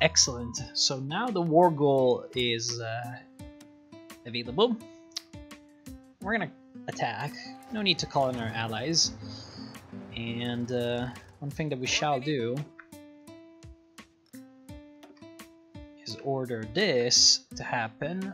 Excellent. So now the war goal is available. We're gonna attack. No need to call in our allies. And one thing that we shall do is order this to happen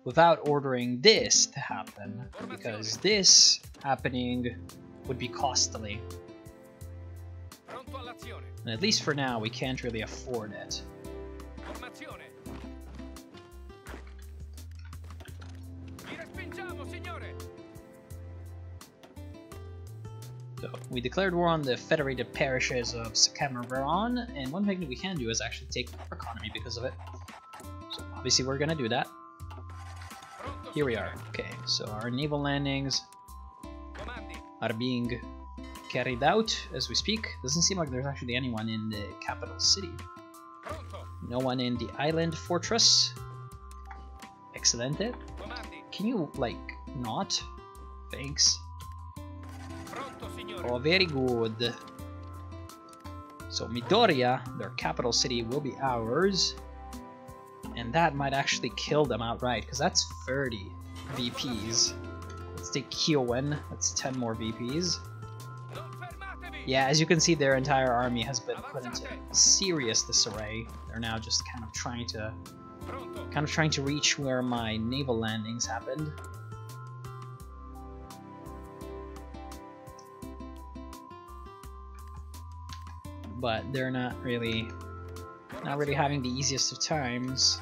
without ordering this to happen, because this happening would be costly. And at least for now, we can't really afford it. So we declared war on the federated parishes of Sakamaveron, and one thing that we can do is actually take our economy because of it. So obviously we're gonna do that. Here we are. Okay, so our naval landings are being carried out as we speak. Doesn't seem like there's actually anyone in the capital city. No one in the island fortress. Excelente. Can you, like, not? Thanks. Oh, very good. So Midoriya, their capital city, will be ours. And that might actually kill them outright, because that's 30 VPs. Let's take Kyowen, that's 10 more VPs. Yeah, as you can see, their entire army has been put into serious disarray. They're now just kind of trying to reach where my naval landings happened. But they're not really having the easiest of times.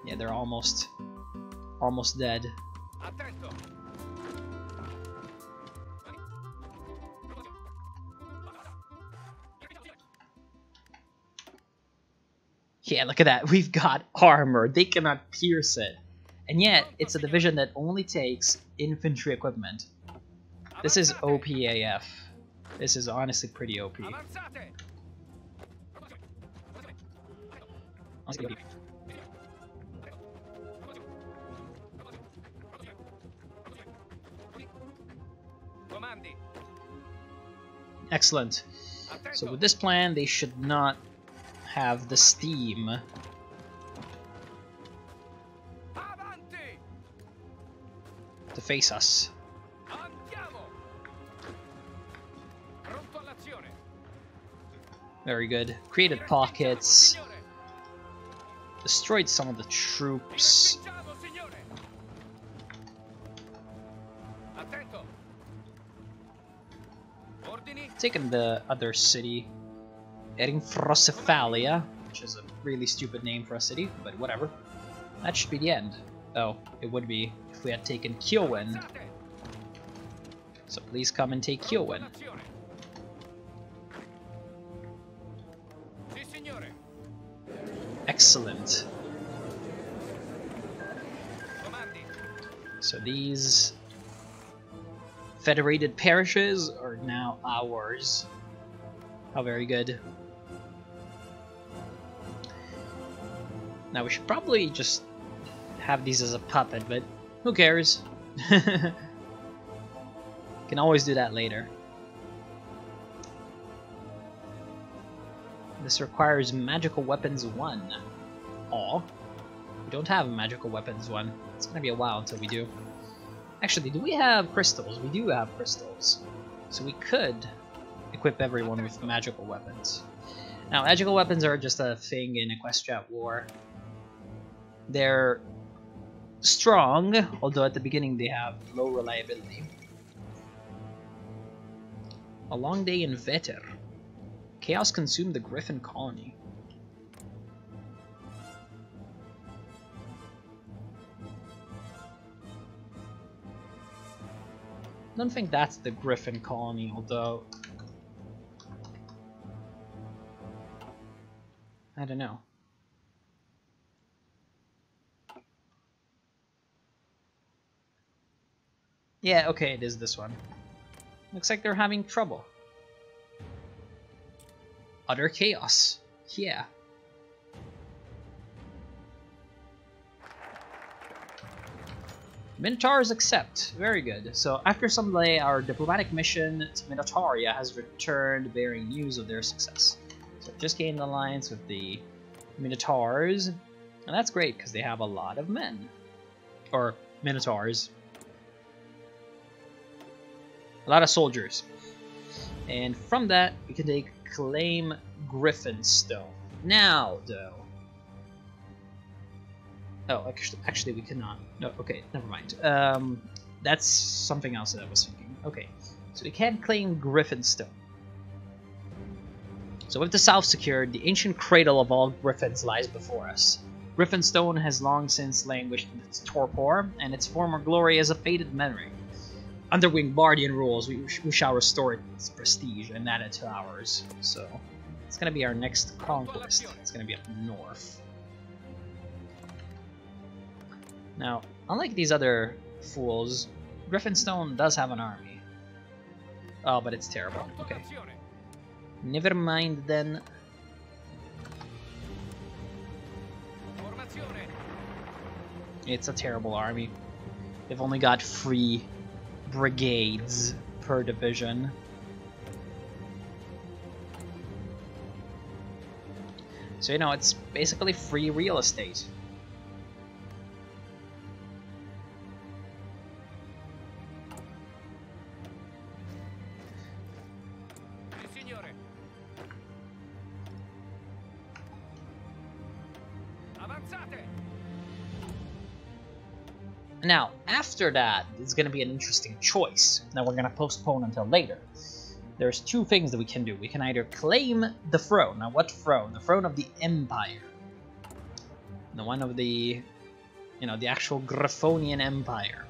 Yeah, they're almost dead. Yeah, look at that. We've got armor. They cannot pierce it. And yet, it's a division that only takes infantry equipment. This is OPAF. This is honestly pretty OP. Excellent. So with this plan, they should not have the steam to face us. Very good. Created pockets. Destroyed some of the troops. Taken the other city. Erinfrocephalia, which is a really stupid name for a city, but whatever. That should be the end. Oh, it would be if we had taken Kyowen. So please come and take Kyowen. Excellent. So these federated parishes are now ours. How very good. Now we should probably just have these as a puppet, but who cares? Can always do that later. This requires magical weapons 1. Aw. We don't have magical weapons 1. It's gonna be a while until we do. Actually, do we have crystals? We do have crystals. So we could equip everyone with magical weapons. Now, magical weapons are just a thing in Equestria War. They're strong, although at the beginning they have low reliability. A long day in Veter. Chaos consumed the Griffin colony. I don't think that's the Griffin colony, although I don't know. Yeah, okay, it is this one. Looks like they're having trouble. Utter chaos. Yeah. Minotaurs accept. Very good. So after some delay, our diplomatic mission to Minotauria has returned bearing news of their success. So just gained an alliance with the Minotaurs, and that's great because they have a lot of men. Or Minotaurs. A lot of soldiers. And from that, we can take Claim Griffinstone. Now, though... Oh, actually we cannot. No, okay, never mind. That's something else that I was thinking. Okay, so we can't claim Griffinstone. So with the south secured, the ancient cradle of all griffins lies before us. Griffinstone has long since languished in its torpor, and its former glory is a faded memory. Under Wingbardian rules, we shall restore its prestige and add it to ours. So it's going to be our next conquest. It's going to be up north. Now, unlike these other fools, Griffinstone does have an army. Oh, but it's terrible. Okay. Never mind then. It's a terrible army. They've only got 3 brigades per division. So, you know, it's basically free real estate. Now, after that, it's going to be an interesting choice that we're going to postpone until later. There's 2 things that we can do. We can either claim the throne. Now, what throne? The throne of the Empire. The one of the, you know, the actual Griffonian Empire.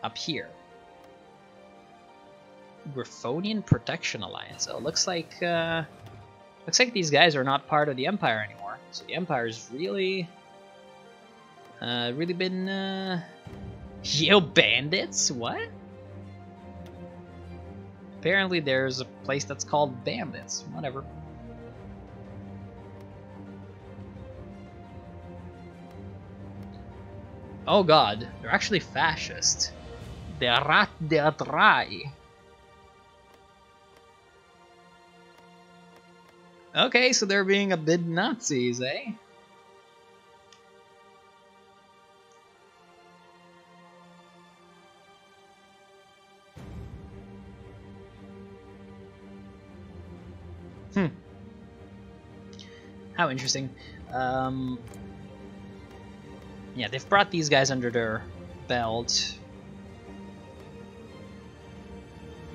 Up here. Griffonian Protection Alliance. Oh, looks like these guys are not part of the Empire anymore. So the Empire's really been, Yo, bandits? What? Apparently there's a place that's called Bandits. Whatever. Oh god, they're actually fascist. The Rat de Atrai. Okay, so they're being a bit Nazis, eh? How interesting. Yeah, they've brought these guys under their belt.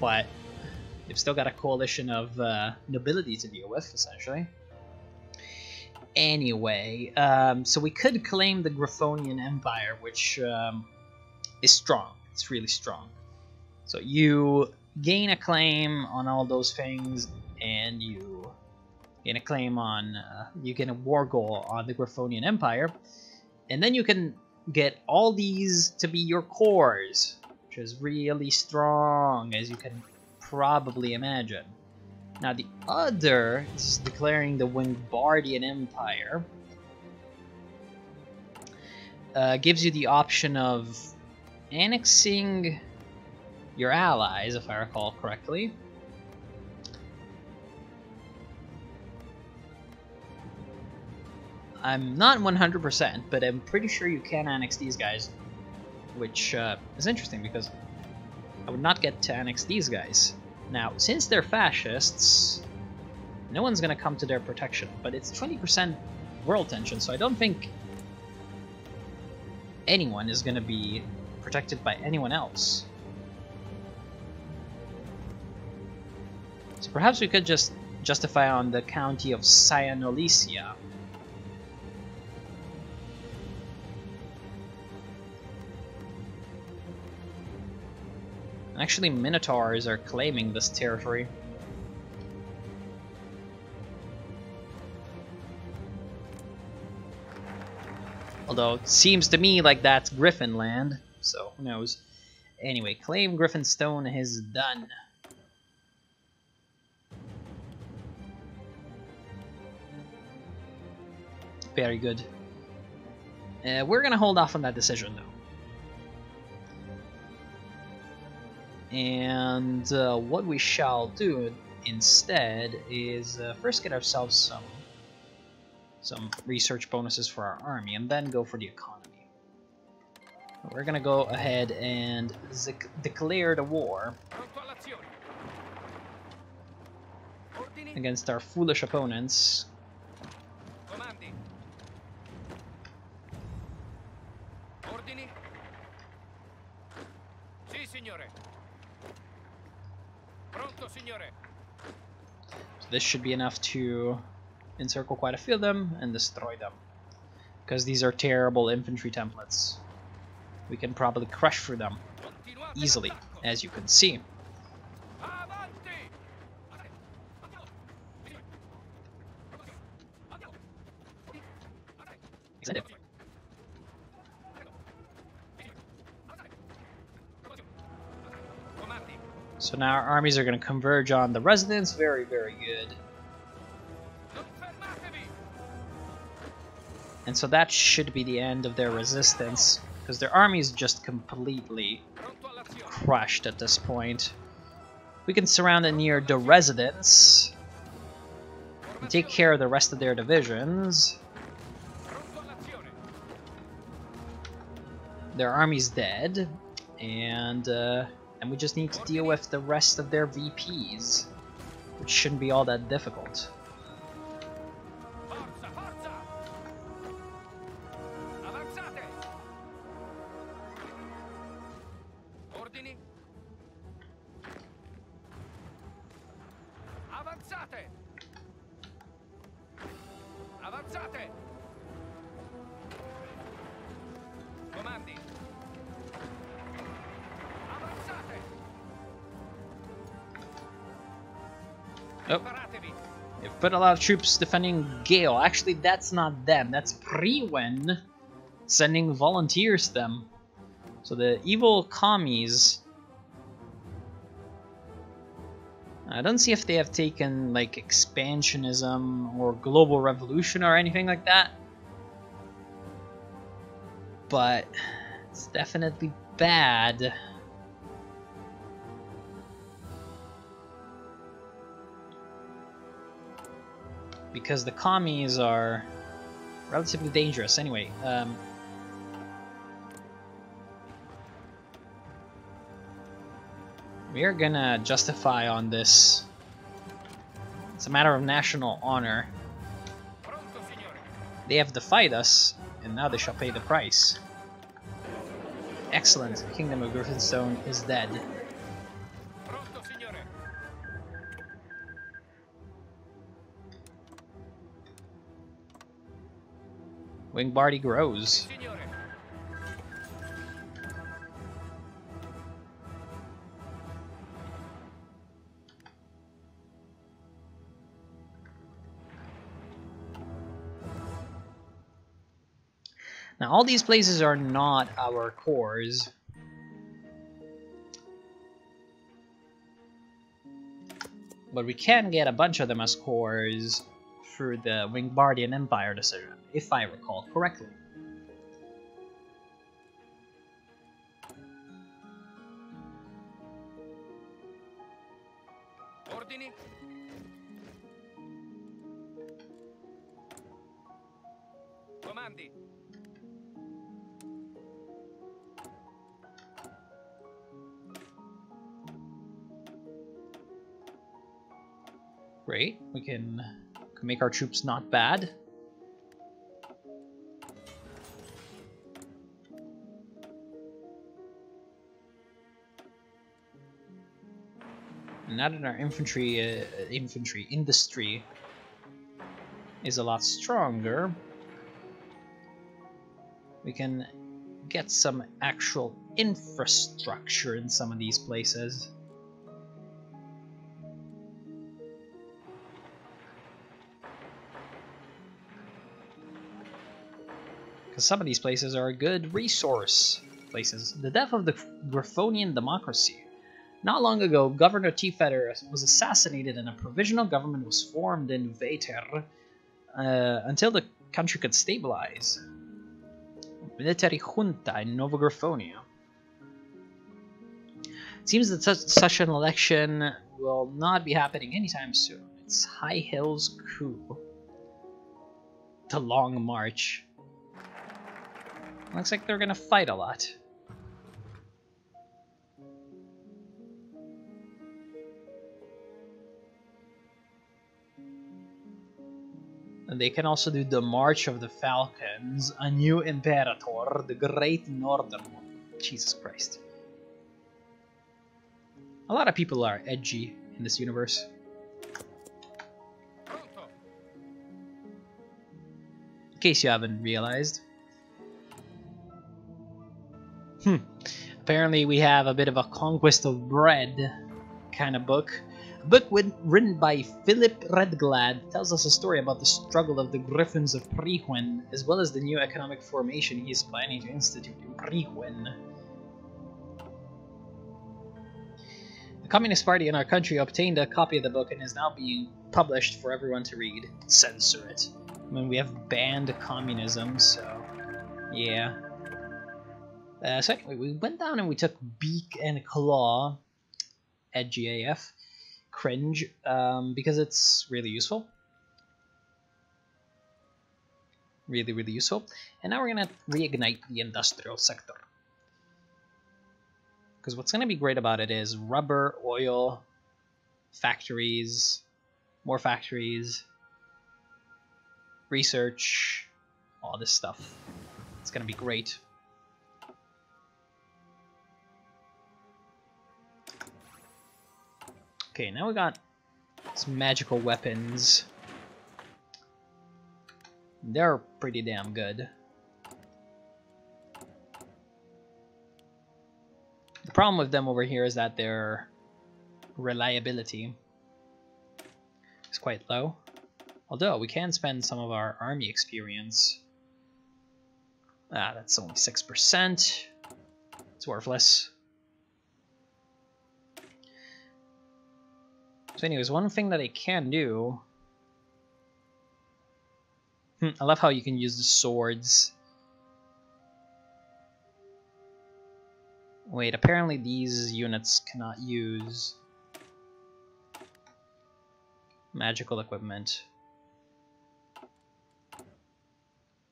But they've still got a coalition of nobility to deal with, essentially. Anyway, so we could claim the Griffonian Empire, which is strong. It's really strong. So you gain a claim on all those things, and you gain a claim on, you gain a war goal on the Griffonian Empire, and then you can get all these to be your cores, which is really strong, as you can probably imagine. Now the other is declaring the Wingbardian Empire. Gives you the option of annexing your allies, if I recall correctly. I'm not 100%, but I'm pretty sure you can annex these guys, which is interesting because I would not get to annex these guys. Now, since they're fascists, no one's going to come to their protection, but it's 20% world tension, so I don't think anyone is going to be protected by anyone else. So perhaps we could just justify on the county of Cyanolicia. Actually, Minotaurs are claiming this territory. Although, it seems to me like that's Griffin land, so who knows. Anyway, claim Griffinstone is done. Very good. We're gonna hold off on that decision though. And what we shall do instead is first get ourselves some research bonuses for our army, and then go for the economy. We're gonna go ahead and declare the war against our foolish opponents. So this should be enough to encircle quite a few of them and destroy them, because these are terrible infantry templates. We can probably crush through them easily, as you can see. So now our armies are going to converge on the residents. Very, very good. And so that should be the end of their resistance, because their army is just completely crushed at this point. We can surround it near the residents and take care of the rest of their divisions. Their army's dead, and we just need to deal with the rest of their VPs, which shouldn't be all that difficult. Oh, they've put a lot of troops defending Gale. Actually, that's not them. That's Priwen sending volunteers to them. So the evil commies. I don't see if they have taken like expansionism or global revolution or anything like that. But it's definitely bad. Because the commies are relatively dangerous. Anyway, we are gonna justify on this. It's a matter of national honor. They have defied us, and now they shall pay the price. Excellent. The Kingdom of Griffinstone is dead. Wingbardy grows. Now, all these places are not our cores. But we can get a bunch of them as cores through the Wingbardian Empire decision, if I recall correctly. Ordini. Comandi. Great, we can make our troops not bad. And now that our infantry industry is a lot stronger, we can get some actual infrastructure in some of these places. Some of these places are good resource places. The death of the Griffonian democracy. Not long ago, Governor T-Feather was assassinated and a provisional government was formed in Vater until the country could stabilize. Military junta in Nova Graphonia. It seems that such an election will not be happening anytime soon. It's High Hills coup. The Long March. Looks like they're gonna fight a lot. And they can also do the March of the Falcons, a new Imperator, the Great Northern one. Jesus Christ. A lot of people are edgy in this universe. In case you haven't realized. Apparently we have a bit of a conquest of bread kind of book. A book written by Philip Redglad tells us a story about the struggle of the Griffins of Prihuen, as well as the new economic formation he is planning to institute in Prihuen. The Communist Party in our country obtained a copy of the book and is now being published for everyone to read. Censor it. I mean, we have banned communism, so yeah. So anyway, we went down and we took Beak and Claw, edgy AF, cringe, because it's really useful. Really, really useful. And now we're gonna reignite the industrial sector. Because what's gonna be great about it is rubber, oil, factories, more factories, research, all this stuff. It's gonna be great. Okay, now we got some magical weapons. They're pretty damn good. The problem with them over here is that their reliability is quite low. Although we can spend some of our army experience. Ah, that's only 6%. It's worthless. So anyways, one thing that I can do... I love how you can use the swords. Wait, apparently these units cannot use magical equipment.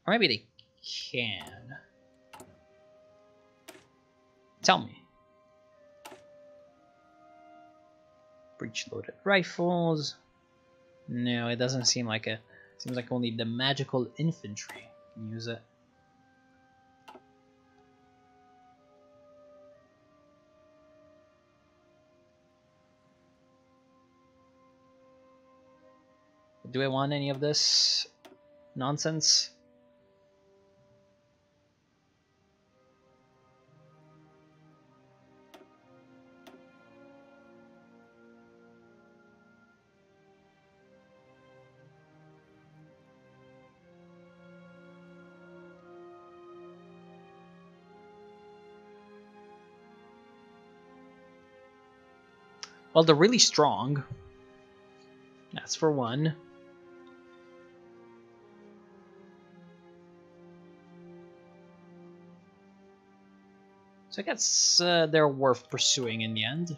Or maybe they can. Tell me. Breech-loaded rifles. No, it doesn't seem like it. Seems like only the magical infantry can use it. Do I want any of this nonsense? Well, they're really strong. That's for one. So I guess they're worth pursuing in the end.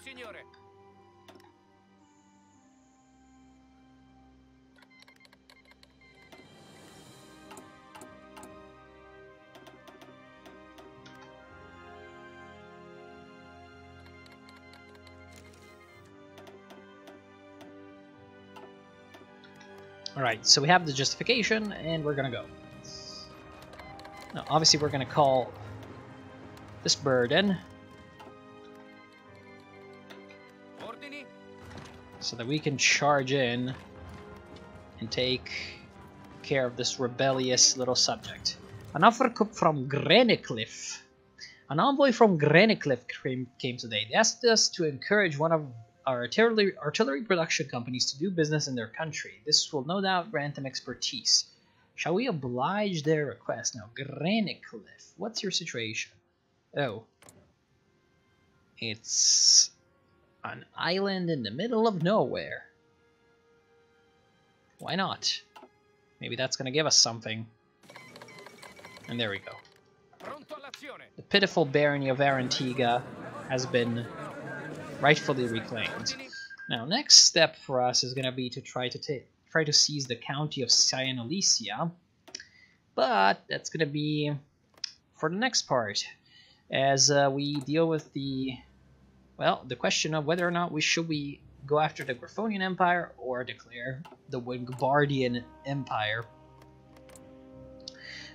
Signore. Alright, so we have the justification, and we're gonna go. Now, obviously we're gonna call this bird in, so that we can charge in and take care of this rebellious little subject. An offer from Grannicliffe. An envoy from Grenicliff came today. They asked us to encourage one of our artillery production companies to do business in their country. This will no doubt grant them expertise. Shall we oblige their request? Now, Grenicliff, what's your situation? Oh. It's an island in the middle of nowhere. Why not? Maybe that's going to give us something. And there we go. The pitiful barony of Arantiga has been rightfully reclaimed. Now, next step for us is going to be to try to seize the county of Cyanalicia, but that's going to be for the next part, as we deal with the question of whether or not we should go after the Griffonian Empire or declare the Wingbardian Empire.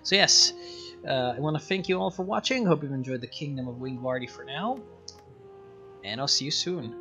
So yes, I want to thank you all for watching. Hope you've enjoyed the Kingdom of Wingbardy for now, and I'll see you soon.